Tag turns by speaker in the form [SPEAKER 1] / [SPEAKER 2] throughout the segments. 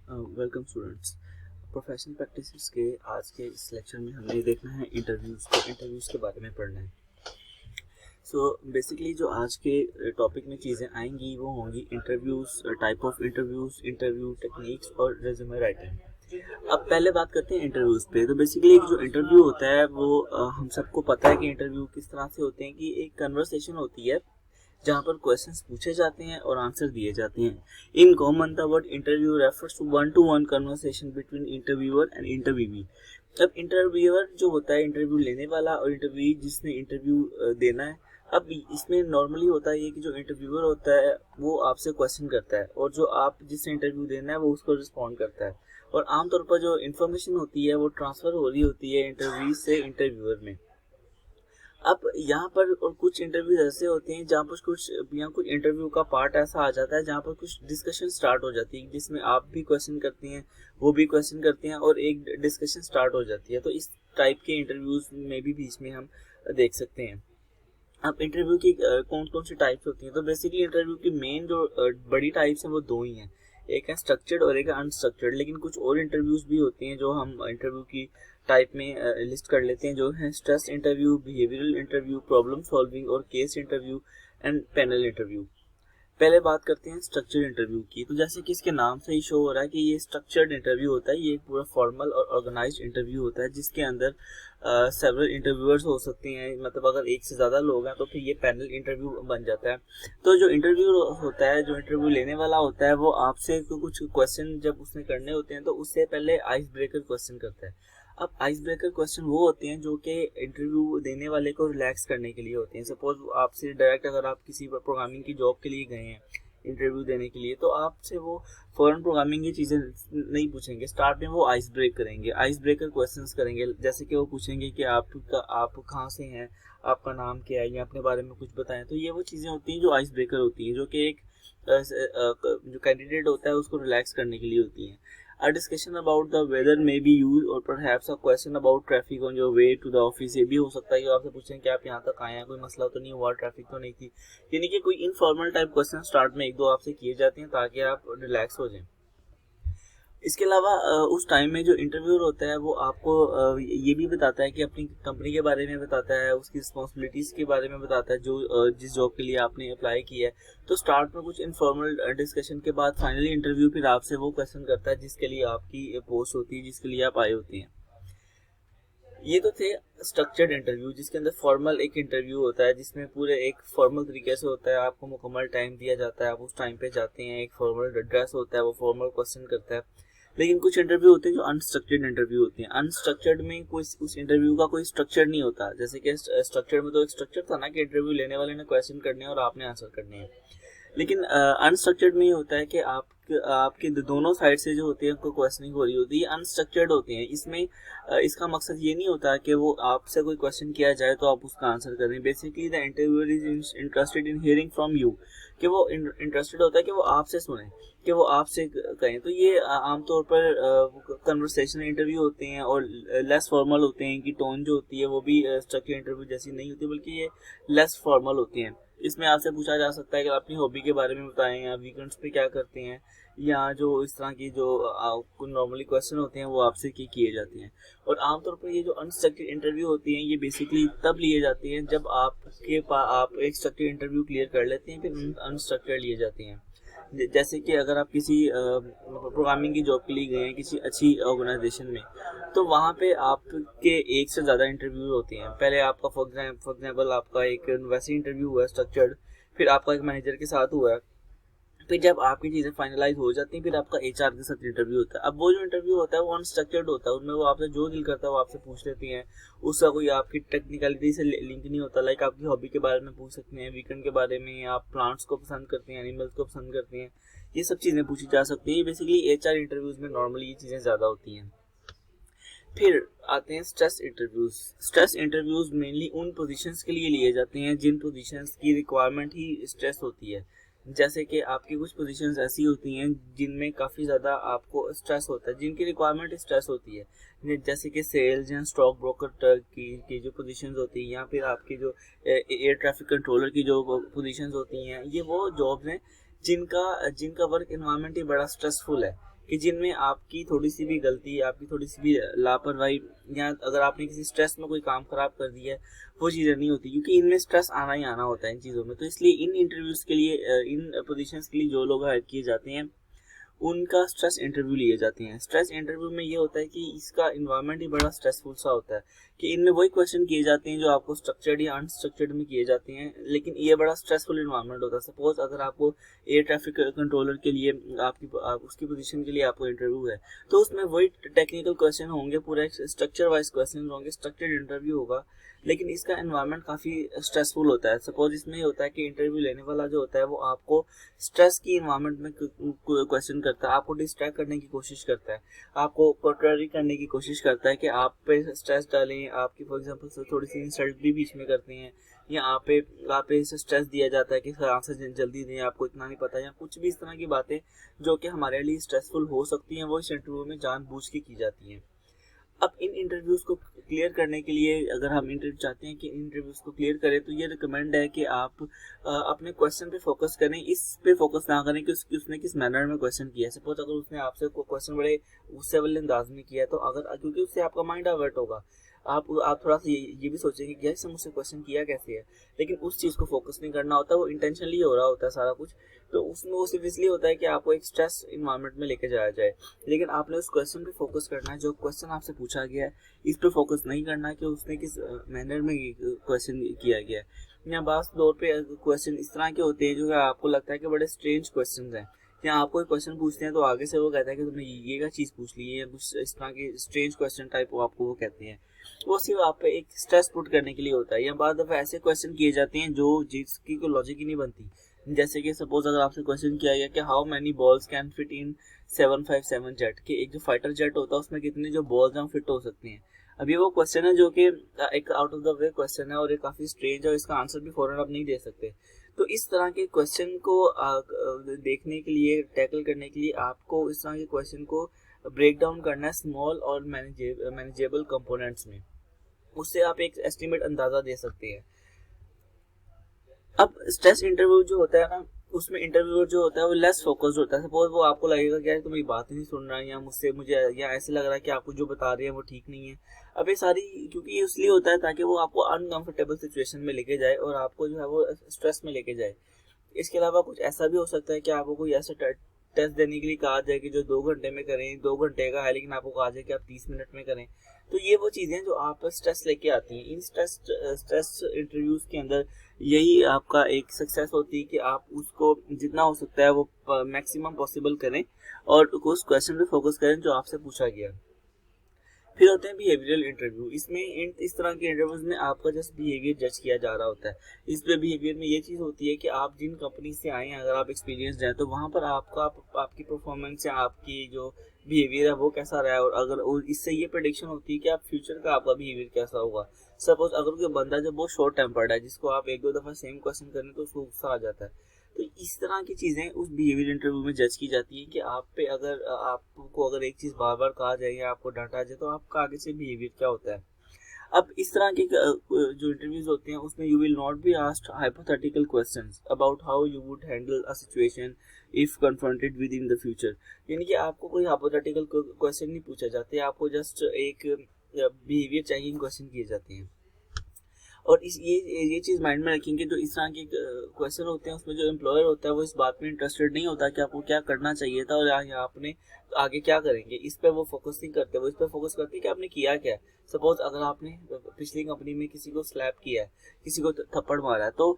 [SPEAKER 1] Welcome students. Professional practices के आज के इस लेक्चर में हमने देखना है इंटरव्यूज़ के बारे में पढ़ना है। बेसिकली जो आज के टॉपिक में चीज़ें आएंगी वो होंगी interviews, type of interviews, interview techniques और रेज्यूमे राइटिंग। अब पहले बात करते हैं इंटरव्यूज़ पे। तो बेसिकली एक जो इंटरव्यू होता है वो हम सबको पता है कि इंटरव्यू किस तरह से होते हैं कि एक कन्वर्सेशन होती है जहाँ पर क्वेश्चंस पूछे जाते हैं और आंसर दिए जाते हैं। In common the word interview refers to one conversation between interviewer and interviewee. अब इंटरव्यूअर जो होता है इंटरव्यू लेने वाला, और इंटरव्यू जिसने इंटरव्यू देना है। अब इसमें नॉर्मली होता है कि जो इंटरव्यूअर होता है वो आपसे क्वेश्चन करता है और जो आप जिससे इंटरव्यू देना है वो उसको रिस्पॉन्ड करता है, और आमतौर पर जो इन्फॉर्मेशन होती है वो ट्रांसफ़र हो रही होती है इंटरव्यू से इंटरव्यूअर में। अब यहाँ पर और कुछ इंटरव्यूज ऐसे होते हैं जहाँ पर कुछ इंटरव्यू का पार्ट ऐसा आ जाता है जहाँ पर कुछ डिस्कशन स्टार्ट हो जाती है, जिसमें आप भी क्वेश्चन करती हैं, वो भी क्वेश्चन करते हैं और एक डिस्कशन स्टार्ट हो जाती है। तो इस टाइप के इंटरव्यूज में भी बीच में हम देख सकते हैं। अब इंटरव्यू की कौन कौन सी टाइप्स होती हैं। तो बेसिकली इंटरव्यू की मेन जो बड़ी टाइप्स हैं वो दो ही हैं, एक है स्ट्रक्चर्ड और एक है अनस्ट्रक्चर्ड। लेकिन कुछ और इंटरव्यूज भी होती हैं जो हम इंटरव्यू की टाइप में लिस्ट कर लेते हैं, जो है stress interview, behavioural interview, problem solving और case interview and panel interview. पहले बात करते हैं स्ट्रक्चर्ड इंटरव्यू की। तो जैसे कि इसके नाम से ही शो हो रहा है कि ये स्ट्रक्चर्ड इंटरव्यू होता है। ये एक पूरा फॉर्मल और ऑर्गेनाइज्ड इंटरव्यू होता है जिसके अंदर सेवरल इंटरव्यूअर्स हो सकते हैं। मतलब अगर एक से ज़्यादा लोग हैं तो फिर ये पैनल इंटरव्यू बन जाता है। तो जो इंटरव्यू होता है, जो इंटरव्यू लेने वाला होता है, वो आपसे कुछ क्वेश्चन जब उसने करने होते हैं तो उससे पहले आइस ब्रेकर क्वेश्चन करता है। अब आइस ब्रेकर क्वेश्चन वो होते हैं जो कि इंटरव्यू देने वाले को रिलैक्स करने के लिए होते हैं। सपोज आपसे डायरेक्ट अगर आप किसी प्रोग्रामिंग की जॉब के लिए गए हैं इंटरव्यू देने के लिए, तो आपसे वो फॉरेन प्रोग्रामिंग की चीज़ें नहीं पूछेंगे। स्टार्ट में वो आइस ब्रेक करेंगे, आइस ब्रेकर क्वेश्चंस करेंगे। जैसे कि वो पूछेंगे कि आप कहाँ से हैं, आपका नाम क्या है, या अपने बारे में कुछ बताएं। तो ये वो चीज़ें होती हैं जो आइस ब्रेकर होती हैं, जो कि एक जो कैंडिडेट होता है उसको रिलैक्स करने के लिए होती हैं। A discussion about the weather may be used, or perhaps a question about traffic on your way to the office। ये भी हो सकता है कि आपसे पूछें कि आप यहाँ तक आए हैं, कोई मसला तो नहीं हुआ, ट्रैफिक तो नहीं थी। यानी कि कोई इनफॉर्मल टाइप क्वेश्चन स्टार्ट में एक दो आपसे किए जाते हैं ताकि आप रिलैक्स हो जाएं। इसके अलावा उस टाइम में जो इंटरव्यूअर होता है वो आपको ये भी बताता है कि अपनी कंपनी के बारे में बताता है, उसकी रिस्पॉन्सिबिलिटीज़ के बारे में बताता है जो जिस जॉब के लिए आपने अप्लाई किया है। तो स्टार्ट में कुछ इनफॉर्मल डिस्कशन के बाद फाइनली इंटरव्यू फिर आपसे वो क्वेश्चन करता है जिसके लिए आपकी पोस्ट होती है, जिसके लिए आप आए होते हैं। ये तो थे स्ट्रक्चर्ड इंटरव्यू, जिसके अंदर फॉर्मल एक इंटरव्यू होता है जिसमें पूरे एक फॉर्मल तरीके से होता है, आपको मुकम्मल टाइम दिया जाता है, आप उस टाइम पे जाते हैं, एक फॉर्मल ड्रेस होता है, वो फॉर्मल क्वेश्चन करता है। लेकिन कुछ इंटरव्यू होते हैं जो अनस्ट्रक्चर्ड इंटरव्यू होते हैं। अनस्ट्रक्चर्ड में कोई उस इंटरव्यू का कोई स्ट्रक्चर नहीं होता। जैसे कि स्ट्रक्चर्ड में तो एक स्ट्रक्चर था ना कि इंटरव्यू लेने वाले ने क्वेश्चन करने हैं और आपने आंसर करने हैं। लेकिन अनस्ट्रक्चर्ड में ये होता है कि आपके दोनों साइड से जो होती है उनको क्वेश्चनिंग हो रही होती है, अनस्ट्रक्चर्ड होते हैं। इसमें इसका मकसद ये नहीं होता कि वो आपसे कोई क्वेश्चन किया जाए तो आप उसका आंसर करें। Basically the interviewer is interested in hearing from you, कि वो इंटरेस्टेड होता है कि वो आपसे सुने, कि वो आपसे कहें। तो ये आमतौर पर कन्वर्सेशनल इंटरव्यू होते हैं और लेस फॉर्मल होते हैं, कि टोन जो होती है वो भी स्ट्रक्चर इंटरव्यू जैसी नहीं होती, बल्कि ये लेस फॉर्मल होती हैं। इसमें आपसे पूछा जा सकता है कि अपनी हॉबी के बारे में बताएं, या वीकेंड्स पे क्या करते हैं, या जो इस तरह की जो नॉर्मली क्वेश्चन होते हैं वो आपसे किए जाते हैं। और आमतौर पर ये जो अनस्ट्रक्चर्ड इंटरव्यू होती हैं ये बेसिकली तब लिए जाती हैं जब आप एक स्ट्रक्चर्ड इंटरव्यू क्लियर कर लेते हैं, फिर अनस्ट्रक्चर्ड लिए जाते हैं। जैसे कि अगर आप किसी प्रोग्रामिंग की जॉब के लिए गए हैं किसी अच्छी ऑर्गेनाइजेशन में, तो वहाँ पे आपके एक से ज़्यादा इंटरव्यू होते हैं। पहले आपका फॉर एग्जाम्पल आपका एक वैसे इंटरव्यू हुआ है स्ट्रक्चर्ड, फिर आपका एक मैनेजर के साथ हुआ है, फिर जब आपकी चीज़ें फाइनलाइज हो जाती हैं फिर आपका एचआर के साथ इंटरव्यू होता है। अब वो जो इंटरव्यू होता है वो अनस्ट्रक्चर्ड होता है, उनमें वो आपसे जो दिल करता है वो आपसे पूछ लेती हैं। उसका कोई आपकी टेक्निकलिटी से लिंक नहीं होता। लाइक आपकी हॉबी के बारे में पूछ सकते हैं, वीकेंड के बारे में, आप प्लांट्स को पसंद करते हैं, एनिमल्स को पसंद करते हैं, ये सब चीज़ें पूछी जा सकती हैं। बेसिकली एचआर इंटरव्यूज़ में नॉर्मली ये चीज़ें ज़्यादा होती हैं। फिर आते हैं stress interviews. Stress interviews mainly उन पोजीशंस के लिए लिए जाते हैं जिन पोजीशंस की रिक्वायरमेंट ही स्ट्रेस होती है। जैसे कि आपकी कुछ पोजीशंस ऐसी होती हैं जिनमें काफ़ी ज़्यादा आपको स्ट्रेस होता है, जिनकी रिक्वायरमेंट स्ट्रेस होती है। जैसे कि सेल्स या स्टॉक ब्रोकर की जो पोजीशंस होती हैं, या फिर आपकी जो एयर ट्रैफिक कंट्रोलर की जो पोजीशंस होती हैं, ये वो जॉब्स हैं जिनका जिनका वर्क एनवायरनमेंट ही बड़ा स्ट्रेसफुल है। कि जिनमें आपकी थोड़ी सी भी गलती, आपकी थोड़ी सी भी लापरवाही, या अगर आपने किसी स्ट्रेस में कोई काम खराब कर दिया है, वो चीज़ें नहीं होती, क्योंकि इनमें स्ट्रेस आना ही आना होता है इन चीज़ों में। तो इसलिए इन इंटरव्यूज़ के लिए, इन पोजीशंस के लिए जो लोग हायर किए जाते हैं उनका स्ट्रेस इंटरव्यू लिए जाते हैं। स्ट्रेस इंटरव्यू में ये होता है कि इसका इन्वायरमेंट ही बड़ा स्ट्रेसफुल सा होता है, कि इनमें वही क्वेश्चन किए जाते हैं जो आपको स्ट्रक्चर्ड या अनस्ट्रक्चर्ड में किए जाते हैं, लेकिन ये बड़ा स्ट्रेसफुल इन्वायरमेंट होता है। सपोज अगर आपको एयर ट्रैफिक कंट्रोलर के लिए उसकी पोजीशन के लिए आपको इंटरव्यू है, तो उसमें वही टेक्निकल क्वेश्चन होंगे, पूरा एक स्ट्रक्चर वाइज क्वेश्चन होंगे, स्ट्रक्चर्ड इंटरव्यू होगा, लेकिन इसका एनवायरनमेंट काफ़ी स्ट्रेसफुल होता है। सपोज इसमें ये होता है कि इंटरव्यू लेने वाला जो होता है वो आपको स्ट्रेस की इन्वायरमेंट में क्वेश्चन करता है, आपको डिस्ट्रैक्ट करने की कोशिश करता है, आपको कंट्ररी करने की कोशिश करता है कि आप पे स्ट्रेस डालें, आपकी फॉर एग्जांपल थोड़ी सी इंसल्ट भी बीच में करते हैं, या आप पे स्ट्रेस दिया जाता है कि आंसर जल्दी दें, आपको इतना नहीं पता, या कुछ भी इस तरह की बातें जो कि हमारे लिए स्ट्रेसफुल हो सकती हैं, वो इस इंटरव्यू में जानबूझ के की जाती हैं। अब इन इंटरव्यूज़ को क्लियर करने के लिए, अगर हम इंटरव्यू चाहते हैं कि इन इंटरव्यूज़ को क्लियर करें, तो ये रिकमेंड है कि आप अपने क्वेश्चन पे फोकस करें, इस पे फोकस ना करें कि उसने किस मैनर में क्वेश्चन किया है। सपोज अगर उसने आपसे क्वेश्चन बड़े गुस्से वाले अंदाज में किया है, तो अगर, क्योंकि उससे आपका माइंड डाइवर्ट होगा, आप थोड़ा सा ये भी सोचेंगे कि इससे मुझसे क्वेश्चन किया कैसे है, लेकिन उस चीज़ को फोकस नहीं करना होता, वो इंटेंशनली हो रहा होता है सारा कुछ। तो उसमें वो सिर्फ इसलिए होता है कि आपको एक स्ट्रेस इन्वायरमेंट में लेके जाया जाए, लेकिन आपने उस क्वेश्चन पे फोकस करना है, जो क्वेश्चन आपसे पूछा गया है इस पे फोकस नहीं करना है कि उसने किस मैनर में क्वेश्चन किया गया है। या बात तौर पे क्वेश्चन इस तरह के होते हैं जो आपको लगता है कि बड़े स्ट्रेंज क्वेश्चन हैं, या आपको एक क्वेश्चन पूछते हैं तो आगे से वो कहता है कि तुमने ये का चीज़ पूछ ली है, या कुछ इस तरह के स्ट्रेंज क्वेश्चन टाइप आपको वो कहते हैं, वो सिर्फ आप पे एक स्ट्रेस पुट करने के लिए होता है। या बाद दफ़ा ऐसे क्वेश्चन किए जाते हैं जो जिसकी कोई लॉजिक ही नहीं बनती, जैसे कि सपोज अगर आपसे क्वेश्चन किया गया कि how many balls can fit in 757 jet, कि एक जो फाइटर जेट होता है उसमें कितने जो बॉल्स हैं फिट हो सकती हैं। अभी वो क्वेश्चन है जो कि एक out of the way question है, और ये काफ़ी स्ट्रेंज है, और इसका आंसर भी फौरन आप नहीं दे सकते। तो इस तरह के क्वेश्चन को देखने के लिए, टैकल करने के लिए आपको इस तरह के क्वेश्चन को ब्रेक डाउन करना है स्मॉल और मैनेजेबल कंपोनेंट्स में, उससे आप एक एस्टिमेट अंदाज़ा दे सकते हैं। अब स्ट्रेस इंटरव्यू जो होता है ना, उसमें इंटरव्यूअर जो होता है वो लेस फोकस्ड होता है। सपोज वो आपको लगेगा कि यार तुम मेरी बात ही नहीं सुन रहा है, या मुझे या ऐसे लग रहा है कि आपको जो बता रहे हैं वो ठीक नहीं है। अब ये सारी, क्योंकि ये इसलिए होता है ताकि वो आपको अनकंफर्टेबल सिचुएशन में लेके जाए और आपको जो है वो स्ट्रेस में लेके जाए। इसके अलावा कुछ ऐसा भी हो सकता है कि आपको कोई ऐसा टेस्ट देने के लिए कहा जाए कि जो 2 घंटे में करें, 2 घंटे का है, लेकिन आपको कहा जाए कि आप 30 मिनट में करें। तो ये वो चीज़ें जो आप स्ट्रेस लेके आती हैं। इन स्ट्रेस इंटरव्यूज़ के अंदर यही आपका एक सक्सेस होती है कि आप उसको जितना हो सकता है वो मैक्सिमम पॉसिबल करें और उस क्वेश्चन पे फोकस करें जो आपसे पूछा गया। फिर होते हैं बिहेवियरल इंटरव्यू। इसमें इस तरह के इंटरव्यूज में आपका जस्ट बिहेवियर जज किया जा रहा होता है। इस पे बिहेवियर में ये चीज़ होती है कि आप जिन कंपनी से आए हैं, अगर आप एक्सपीरियंस हैं तो वहाँ पर आपकी परफॉर्मेंस या आपकी जो बिहेवियर है वो कैसा रहा है, और अगर इससे ये प्रेडिक्शन होती है कि आप फ्यूचर का आपका बिहेवियर कैसा होगा। सपोज अगर कोई बंदा जब बहुत शॉर्ट टेम्पर्ड है, जिसको आप 1-2 दफ़ा सेम क्वेश्चन करें तो उसको गुस्सा आ जाता है, तो इस तरह की चीज़ें उस बिहेवियर इंटरव्यू में जज की जाती है कि आप पे अगर आपको अगर एक चीज़ बार बार कहा जाए या आपको डांटा जाए तो आपका आगे से बिहेवियर क्या होता है। अब इस तरह के जो इंटरव्यूज होते हैं उसमें you will not be asked hypothetical questions about how you would handle a situation if confronted with in the future. यानी कि आपको कोई हाइपोथेटिकल क्वेश्चन नहीं पूछा जाते, आपको जस्ट एक बिहेवियर चेकिंग क्वेश्चन किए जाते हैं। और ये चीज़ माइंड में रखेंगे, जो इस तरह के क्वेश्चन होते हैं उसमें जो एम्प्लॉयर होता है वो इस बात में इंटरेस्टेड नहीं होता कि आपको क्या करना चाहिए था और आपने आगे क्या करेंगे, इस पर वो फोकस नहीं करते। वो इस पर फोकस करते हैं कि आपने किया क्या है। सपोज अगर आपने पिछली कंपनी में किसी को स्लैप किया है, किसी को थप्पड़ मारा है, तो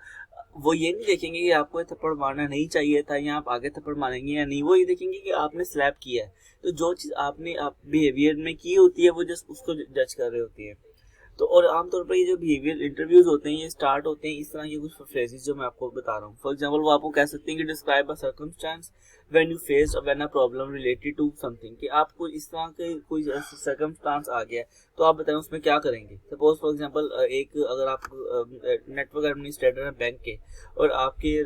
[SPEAKER 1] वो ये नहीं देखेंगे कि आपको थप्पड़ मारना नहीं चाहिए था या आप आगे थप्पड़ मारेंगे या नहीं, वो ये देखेंगे कि आपने स्लैप किया है। तो जो चीज़ आपने बिहेवियर में की होती है वो जस्ट उसको जज कर रही होती है। तो और आमतौर पर ये जो बिहेवियर इंटरव्यूज होते हैं ये स्टार्ट होते हैं इस तरह के कुछ फ्रेजेस जो मैं आपको बता रहा हूँ। फॉर एग्जांपल वो आपको कह सकते हैं कि describe a circumstance when you faced when a problem related to something, कि आपको इस तरह के कोई सर्कमस्टांस आ गया है तो आप बताएं उसमें क्या करेंगे। सपोज फॉर एग्जांपल अगर आप नेटवर्क एडमिनिस्ट्रेटर हैं बैंक के और आपके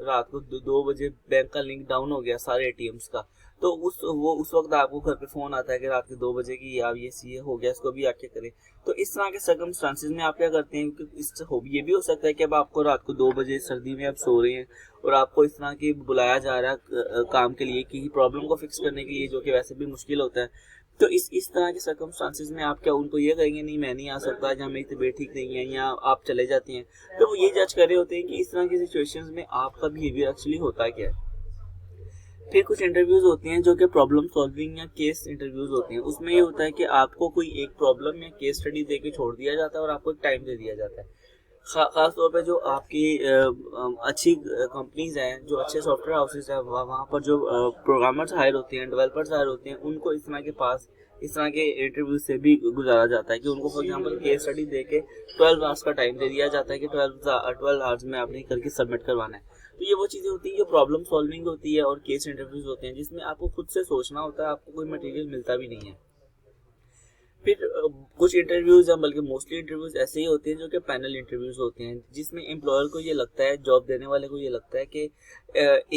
[SPEAKER 1] रात को 2 बजे बैंक का लिंक डाउन हो गया सारे ATMs का, तो उस वक्त आपको घर पे फ़ोन आता है कि रात के 2 बजे की आप ये हो गया, इसको भी आके करें। तो इस तरह के सर्कमस्टांसिस में आप क्या करते हैं कि ये भी हो सकता है कि अब आपको रात को 2 बजे सर्दी में आप सो रहे हैं और आपको इस तरह की बुलाया जा रहा है काम के लिए, कि प्रॉब्लम को फिक्स करने के लिए, जो कि वैसे भी मुश्किल होता है। तो इस तरह के सर्कमस्टांसिस में आप क्या उनको ये कहेंगे नहीं मैं नहीं आ सकता, या मेरी तबीयत ठीक नहीं है, या आप चले जाते हैं। तो वो ये जज कर रहे होते हैं कि इस तरह की सिचुएशंस में आपका बिहेवियर एक्चुअली होता क्या है। फिर कुछ इंटरव्यूज होते हैं जो कि प्रॉब्लम सॉल्विंग या केस इंटरव्यूज होते हैं। उसमें ये होता है कि आपको कोई एक प्रॉब्लम या केस स्टडी दे के छोड़ दिया जाता है और आपको एक टाइम दे दिया जाता है। खास तौर पे जो आपकी अच्छी कंपनीज हैं, जो अच्छे सॉफ्टवेयर हाउसेज हैं, वहाँ पर जो प्रोग्रामर्स हायर होते हैं, डेवलपर्स हायर होते हैं, उनको इस तरह के इंटरव्यू से भी गुजारा जाता है कि उनको फॉर एग्जांपल केस स्टडी दे के 12 आवर्स का टाइम दे दिया जाता है कि 12 आवर्स में आपने करके सबमिट करवाना है। तो ये वो चीज़ें होती हैं जो प्रॉब्लम सॉल्विंग होती है, और केस इंटरव्यूज होते हैं जिसमें आपको खुद से सोचना होता है, आपको कोई मटेरियल मिलता भी नहीं है। फिर कुछ इंटरव्यूज या बल्कि मोस्टली इंटरव्यूज ऐसे ही होते हैं जो कि पैनल इंटरव्यूज होते हैं, जिसमें एम्प्लॉयर को ये लगता है, जॉब देने वाले को ये लगता है कि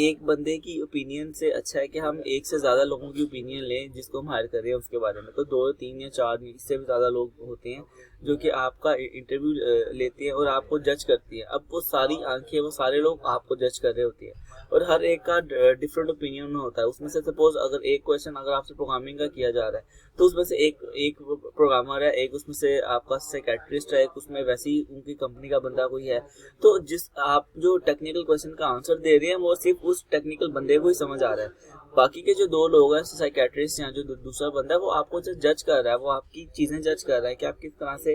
[SPEAKER 1] एक बंदे की ओपिनियन से अच्छा है कि हम एक से ज़्यादा लोगों की ओपिनियन लें जिसको हम हायर कर रहे हैं उसके बारे में। तो 2, 3 या 4 इससे भी ज़्यादा लोग होते हैं जो कि आपका इंटरव्यू लेते हैं और आपको जज करती है। अब वो सारी आंखें, वो सारे लोग आपको जज कर रहे होते हैं और हर एक का डिफरेंट ओपिनियन होता है। उसमें से सपोज अगर एक क्वेश्चन अगर आपसे प्रोग्रामिंग का किया जा रहा है, तो उसमें से एक प्रोग्रामर है, एक उसमें से आपका साइकेट्रिस्ट है, एक उसमें वैसे ही उनकी कंपनी का बंदा कोई है। तो जिस आप जो टेक्निकल क्वेश्चन का आंसर दे रहे हैं वो सिर्फ उस टेक्निकल बंदे को ही समझ आ रहा है। बाकी के जो 2 लोग हैं, साइकेट्रिस्ट या जो दूसरा बंदा है, वो आपको जज कर रहा है, वो आपकी चीज़ें जज कर रहा है कि आप किस तरह से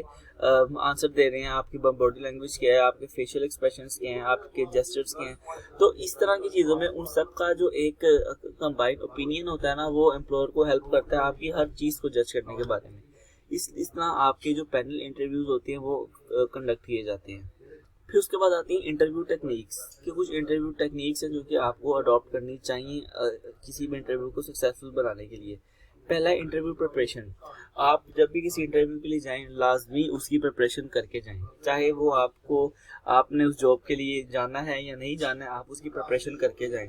[SPEAKER 1] आंसर दे रहे हैं, आपकी बॉडी लैंग्वेज क्या है, आपके फेशियल एक्सप्रेशंस क्या हैं, आपके जेस्चर्स क्या हैं। तो इस तरह की चीज़ों में उन सब का जो एक कंबाइंड ओपिनियन होता है ना, वो एम्प्लॉयर को हेल्प करता है आपकी हर चीज़ को जज करने के बारे में। इस तरह आपके जो पैनल इंटरव्यूज होते हैं वो कंडक्ट किए जाते हैं। फिर उसके बाद आती हैं इंटरव्यू टेक्निक्स, कि कुछ इंटरव्यू टेक्निक्स हैं जो कि आपको अडॉप्ट करनी चाहिए किसी भी इंटरव्यू को सक्सेसफुल बनाने के लिए। पहला है इंटरव्यू प्रिपरेशन। आप जब भी किसी इंटरव्यू के लिए जाएं, लाजमी उसकी प्रिपरेशन करके जाएं, चाहे वो आपने उस जॉब के लिए जाना है या नहीं जाना है, आप उसकी प्रिपरेशन करके जाएं।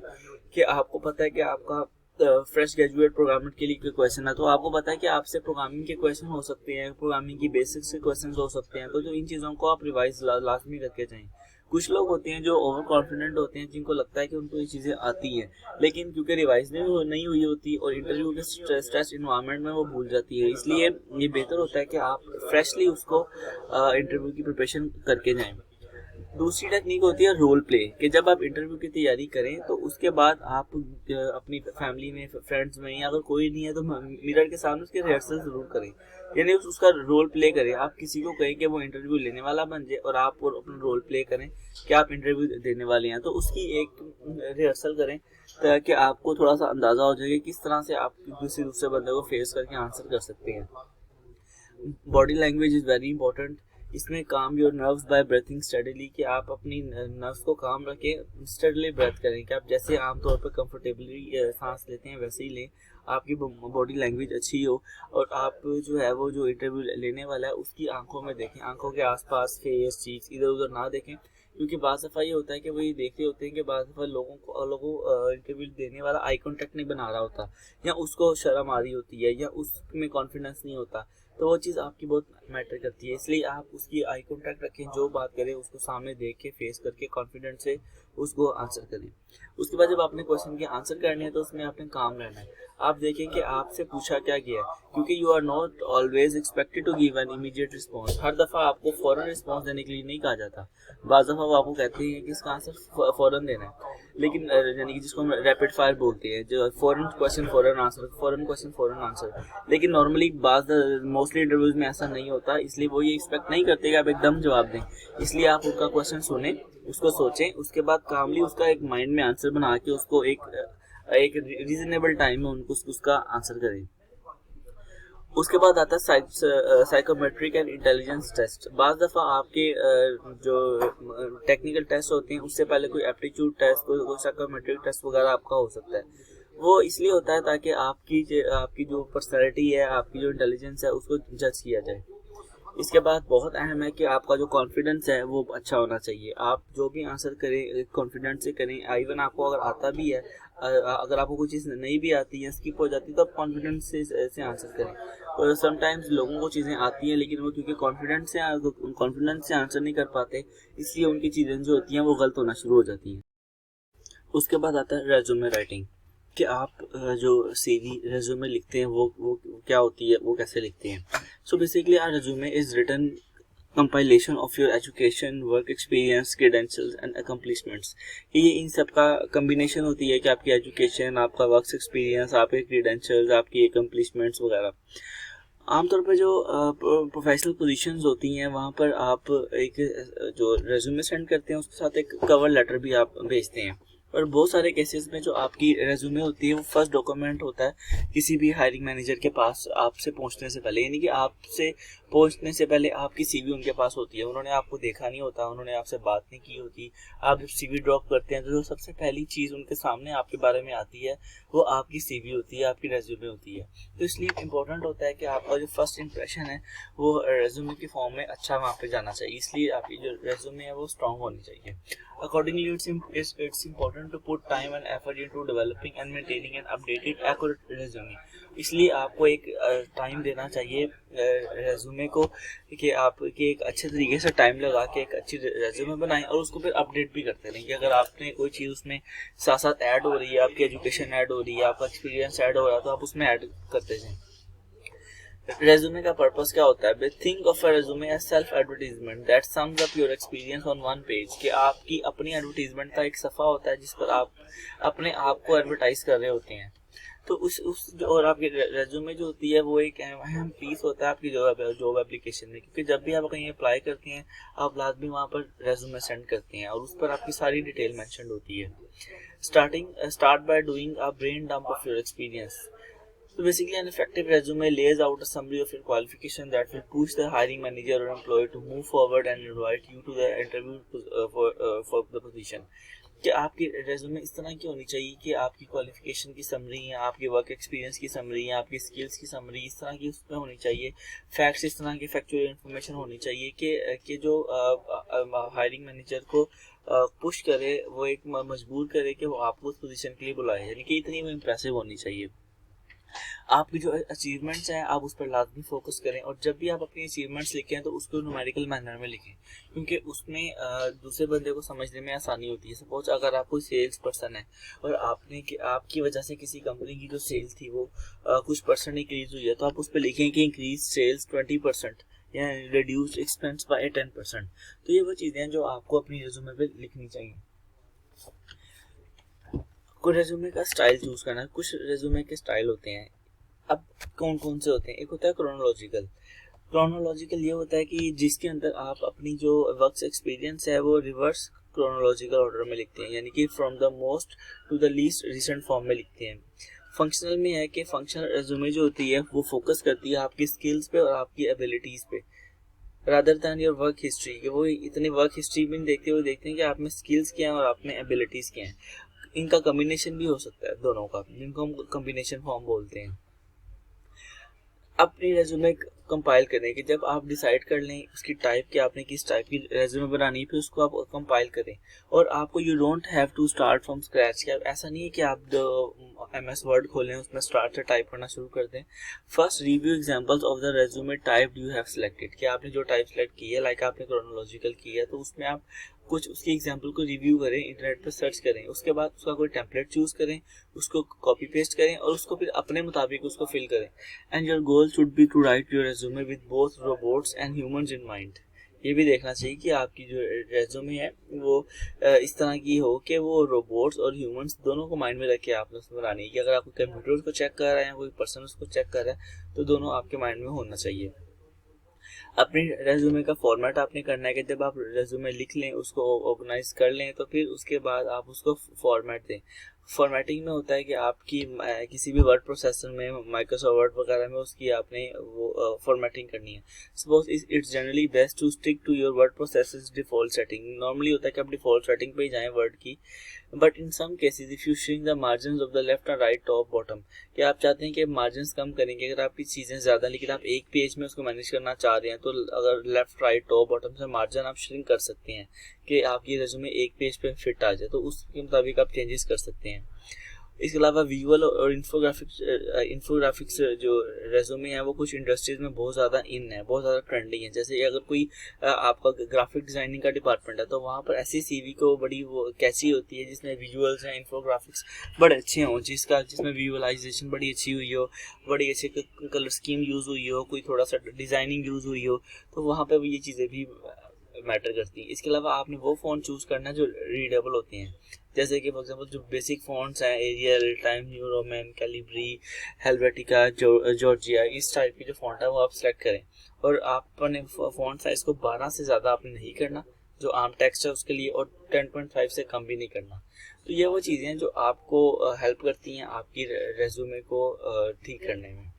[SPEAKER 1] कि आपको पता है कि आपका फ्रेश ग्रेजुएट प्रोग्रामर के लिए कोई क्वेश्चन है, तो आपको पता है कि आपसे प्रोग्रामिंग के क्वेश्चन हो सकते हैं, प्रोग्रामिंग की बेसिक्स के क्वेश्चन हो सकते हैं। तो जो इन चीज़ों को आप रिवाइज लाजमी करके जाएं। कुछ लोग होते हैं जो ओवर कॉन्फिडेंट होते हैं, जिनको लगता है कि उनको ये चीज़ें आती हैं, लेकिन क्योंकि रिवाइज नहीं हुई होती और इंटरव्यू के स्ट्रेस इन्वायरमेंट में वो भूल जाती है। इसलिए ये बेहतर होता है कि आप फ्रेशली उसको इंटरव्यू की प्रिपरेशन करके जाएं। दूसरी टेक्निक होती है रोल प्ले, कि जब आप इंटरव्यू की तैयारी करें तो उसके बाद आप अपनी फैमिली में, फ्रेंड्स में, या अगर कोई नहीं है तो मिरर के सामने उसके रिहर्सल जरूर करें, यानी उसका रोल प्ले करें। आप किसी को कहें कि वो इंटरव्यू लेने वाला बन जाए और आप अपना रोल प्ले करें कि आप इंटरव्यू देने वाले हैं, तो उसकी एक रिहर्सल करें ताकि आपको थोड़ा सा अंदाज़ा हो जाए कि किस तरह से आप दूसरे बंदे को फेस करके आंसर कर सकते हैं। Body language is very important. इसमें calm your nerves by breathing steadily, कि आप अपनी नर्व्स को काम रखें, स्टडीली ब्रेथ करें, कि आप जैसे आमतौर पर कंफर्टेबली सांस लेते हैं वैसे ही लें, आपकी बॉडी लैंग्वेज अच्छी हो, और आप जो है वो जो इंटरव्यू लेने वाला है उसकी आंखों में देखें, आंखों के आसपास, फेस, चीक्स, इधर उधर ना देखें। क्योंकि बाज़ दफ़ा ये होता है कि वो ये देखते होते हैं कि बाज़ दफ़ा लोगों इंटरव्यू देने वाला आई कॉन्टैक्ट नहीं बना रहा होता, या उसको शर्म आ रही होती है, या उसमें कॉन्फिडेंस नहीं होता, तो वो चीज़ आपकी बहुत मैटर करती है। इसलिए आप उसकी आई कॉन्टैक्ट रखें, जो बात करें उसको सामने देख के, फेस करके, कॉन्फिडेंस से उसको आंसर करें। उसके बाद जब आपने क्वेश्चन के आंसर करने हैं तो उसमें आपने काम रहना है। आप देखें कि आपसे पूछा क्या गया है, क्योंकि you are not always expected to give an immediate response. हर दफ़ा आपको फ़ौरन रिस्पॉन्स देने के लिए नहीं कहा जाता। बाज़ दफ़ा वो आपको कहते हैं कि इसका आंसर फ़ौरन देना है, लेकिन यानी कि जिसको हम रैपिड फायर बोलते हैं, जो फ़ौरन क्वेश्चन फ़ौरन आंसर, फ़ौरन क्वेश्चन फ़ौरन आंसर। लेकिन नॉर्मली मोस्टली इंटरव्यूज़ में ऐसा नहीं होता, इसलिए वो ये एक्सपेक्ट नहीं करते कि आप एकदम जवाब दें। इसलिए आप उनका क्वेश्चन सुनें, उसको सोचें, उसके बाद कामली उसका एक माइंड में आंसर बना के उसको एक रीजनेबल टाइम में उनको उसका आंसर करें। उसके बाद आता है साइकोमेट्रिक एंड इंटेलिजेंस टेस्ट। बाज़ दफ़ा आपके जो टेक्निकल टेस्ट होते हैं उससे पहले कोई एप्टीट्यूड टेस्ट, कोई साइकोमेट्रिक टेस्ट वगैरह आपका हो सकता है। वो इसलिए होता है ताकि आपकी जो पर्सनैलिटी है, आपकी जो इंटेलिजेंस है, उसको जज किया जाए। इसके बाद बहुत अहम है कि आपका जो कॉन्फिडेंस है वो अच्छा होना चाहिए। आप जो भी आंसर करें कॉन्फिडेंस से करें। इवन आपको अगर आता भी है, अगर आपको कोई चीज़ नहीं भी आती है, स्किप हो जाती है, तो आप कॉन्फिडेंस से आंसर करें। और समटाइम्स लोगों को चीज़ें आती हैं लेकिन वो क्योंकि कॉन्फिडेंस से आंसर नहीं कर पाते, इसलिए उनकी चीज़ें जो होती हैं वो गलत होना शुरू हो जाती हैं। उसके बाद आता है रेज्यूमे राइटिंग, कि आप जो सीवी रेज्यूमे लिखते हैं वो क्या होती है, वो कैसे लिखते हैं। So basically our resume is written compilation of your education, work experience, credentials and accomplishments। ये इन सब का कम्बिनेशन होती है कि आपकी एजुकेशन, आपका वर्क एक्सपीरियंस, आपके क्रीडेंशियल्स, आपकी अकम्पलिशमेंट्स वगैरह। आमतौर पर जो प्रोफेशनल पोजीशंस होती हैं वहाँ पर आप एक जो रेज्यूमे सेंड करते हैं उसके साथ एक कवर लेटर भी आप भेजते हैं। और बहुत सारे केसेस में जो आपकी रेज्यूमे होती है वो फर्स्ट डॉक्यूमेंट होता है किसी भी हायरिंग मैनेजर के पास आपसे पहुंचने से पहले, यानी कि आपसे पहुंचने से पहले आपकी सीवी उनके पास होती है। उन्होंने आपको देखा नहीं होता, उन्होंने आपसे बात नहीं की होती। आप जब सीवी ड्रॉप करते हैं तो जो सबसे पहली चीज़ उनके सामने आपके बारे में आती है वो आपकी सीवी होती है, आपकी रेज्यूमे होती है। तो इसलिए इम्पोर्टेंट होता है कि आपका जो फर्स्ट इंप्रेशन है वो रेज्यूमे के फॉर्म में अच्छा वहाँ पे जाना चाहिए, इसलिए आपकी जो रेज्यूमे है वो स्ट्रॉन्ग होनी चाहिए। Accordingly, it's important to put time and effort into developing and maintaining an updated, accurate resume। इसलिए आपको एक टाइम देना चाहिए रेज्यूमे को, कि आप कि एक अच्छे तरीके से टाइम लगा के एक अच्छी रेज्यूमे बनाएं और उसको फिर अपडेट भी करते रहें। कि अगर आपने कोई चीज़ उसमें साथ साथ ऐड हो रही है, आपकी एजुकेशन ऐड हो रही है, आपका एक्सपीरियंस ऐड हो रहा है, तो आप उसमें ऐड करते जाएं। रेज्यूमे का पर्पस क्या होता है? Think of a resume as self advertisement that sums up your experience on one page. कि आपकी अपनी एडवर्टीजमेंट का एक सफ़ा होता है जिस पर आप अपने आप को एडवर्टाइज कर रहे होते हैं। तो और आपकी रेज्यूमे जो होती है वो एक अहम पीस होता है आपकी जॉब एप्लीकेशन में, क्योंकि जब भी आप कहीं अप्लाई करते हैं आप लाजमी वहाँ पर रेज्यूमे सेंड करते हैं और उस पर आपकी सारी डिटेल मेंशन होती है। Start by doing a brain dump of your experience. So basically, an effective resume lays out a summary of your qualification that will push the hiring manager or employer to move forward and invite you to the interview for the position। कि आपकी resume इस तरह की होनी चाहिए कि आपकी qualification की समरी है, आपके वर्क एक्सपीरियंस की समरी है, आपकी स्किल्स की समरी इस तरह की उसमें होनी चाहिए। फैक्ट्स इस तरह की फैक्चुअल इन्फॉर्मेशन होनी चाहिए कि जो हायरिंग मैनेजर को पुश करे, वो एक मजबूर करे कि वो आपको उस पोजीशन के लिए बुलाए, यानी कि इतनी वो इम्प्रेसिव होनी चाहिए। आपकी जो अचीवमेंट्स हैं आप उस पर लाजमी फोकस करें, और जब भी आप अपनी अचीवमेंट्स लिखें तो उसको न्यूमेरिकल मैनर में लिखें, क्योंकि उसमें दूसरे बंदे को समझने में आसानी होती है। सपोज अगर आप कोई सेल्स पर्सन है और आपकी वजह से किसी कंपनी की जो सेल्स थी वो कुछ परसेंट इंक्रीज हुई है, तो आप उस पर लिखें कि इंक्रीज सेल्स 20% या रिड्यूस एक्सपेंस बाय 10%। तो ये वो चीज़ें हैं जो आपको अपनी रेज्यूमे पे लिखनी चाहिए। कोई रेज्यूमे का स्टाइल चूज करना, कुछ रेज्यूमे के स्टाइल होते हैं। अब कौन कौन से होते हैं? एक होता है क्रोनोलॉजिकल ये होता है कि जिसके अंदर आप अपनी जो वर्क एक्सपीरियंस है वो रिवर्स क्रोनोलॉजिकल ऑर्डर में लिखते हैं, यानी कि from the most to the least recent form में लिखते हैं। फंक्शनल में है कि फंक्शनल रेज्यूमे जो होती है वो फोकस करती है आपकी स्किल्स पे और आपकी एबिलिटीज पे, rather than your work history. कि वो इतनी वर्क हिस्ट्री भी नहीं देखते, वो देखते हैं कि आप में स्किल्स क्या हैं और आप में एबिलिटीज क्या हैं। इनका कम्बिनेशन भी हो सकता है दोनों का, जिनको हम कम्बिनेशन फॉर्म बोलते हैं। अपनी रेज्यूमे कंपाइल करें कि जब आप डिसाइड कर लें उसकी टाइप कि आपने किस टाइप की रेज्यूमे बनानी है, फिर उसको आप कंपाइल करें। और आपको you don't have to start from scratch. कि ऐसा नहीं है कि आप MS वर्ड खोलें उसमें स्टार्ट से टाइप करना शुरू कर दें। First review examples of the resume type you have selected. कि आपने जो टाइप सेलेक्ट की है, लाइक आपने क्रोनोलॉजिकल की है, तो उसमें आप कुछ उसकी एग्जांपल को रिव्यू करें, इंटरनेट पर सर्च करें, उसके बाद उसका कोई टेम्पलेट चूज करें, उसको कॉपी पेस्ट करें और उसको फिर अपने मुताबिक उसको फिल करें। And your goal should be to write your resume with both robots and humans in mind. ये भी देखना चाहिए कि आपकी जो रेज्यूमे है वो इस तरह की हो कि वो रोबोट्स और ह्यूमंस दोनों को माइंड में रख के आपने उसमें बनानी है। कि अगर आप कंप्यूटर उसको चेक कर रहे हैं, कोई पर्सन उसको चेक कर रहा है, तो दोनों आपके माइंड में होना चाहिए। अपनी रेज्यूमे का फॉर्मेट आपने करना है कि जब आप रेज्यूमे लिख लें, उसको ऑर्गेनाइज कर लें, तो फिर उसके बाद आप उसको फॉर्मेट दें। फॉर्मेटिंग में होता है कि आपकी किसी भी वर्ड प्रोसेसर में, माइक्रोसॉफ्ट वर्ड वगैरह में उसकी आपने वो फॉर्मेटिंग करनी है। Suppose it's generally best to stick to your word processor default setting. Normally होता है कि आप डिफॉल्ट सेटिंग पे ही जाएं वर्ड की, but in some cases if you shrink the margin of the left and right top bottom, कि आप चाहते हैं कि मार्जिन कम करेंगे अगर आपकी चीज़ें ज़्यादा, लेकिन आप एक पेज में उसको मैनेज करना चाह रहे हैं, तो अगर लेफ्ट राइट टॉप बॉटम से मार्जिन आप श्रिंक कर सकते हैं कि आपकी रेज्यूमे एक पेज पे फिट आ जाए, तो उसके मुताबिक आप चेंजेस कर सकते हैं। इसके अलावा विजुअल और इंफोग्राफिक्स जो रेज्यूमे है वो कुछ इंडस्ट्रीज में बहुत ज़्यादा इन है, बहुत ज़्यादा ट्रेंडिंग है। जैसे अगर कोई आपका ग्राफिक डिज़ाइनिंग का डिपार्टमेंट है तो वहाँ पर ऐसी सीवी को बड़ी वो कैची होती है जिसमें विजुअल्स हैं, इंफोग्राफिक्स बड़े अच्छे हों, जिसमें विजुअलाइजेशन बड़ी अच्छी हुई हो, बड़ी अच्छी कलर स्कीम यूज़ हुई हो, कोई थोड़ा सा डिज़ाइनिंग यूज़ हुई हो, तो वहाँ पर ये चीज़ें भी मैटर करती हैं। इसके अलावा आपने वो फ़ॉन्ट चूज़ करना है जो रीडेबल होते हैं, जैसे कि फॉर एग्जांपल जो बेसिक फ़ॉन्ट्स हैं, Arial, Time New Roman, Calibri, Helvetica, Georgia, इस टाइप की जो फ़ॉन्ट है वो आप सेलेक्ट करें। और आपने फ़ॉन्ट साइज़ को 12 से ज़्यादा आपने नहीं करना जो आम टेक्स्ट है उसके लिए, और 10.5 से कम भी नहीं करना। तो ये वो चीज़ें हैं जो आपको हेल्प करती हैं आपकी रेज्यूमे को ठीक करने में।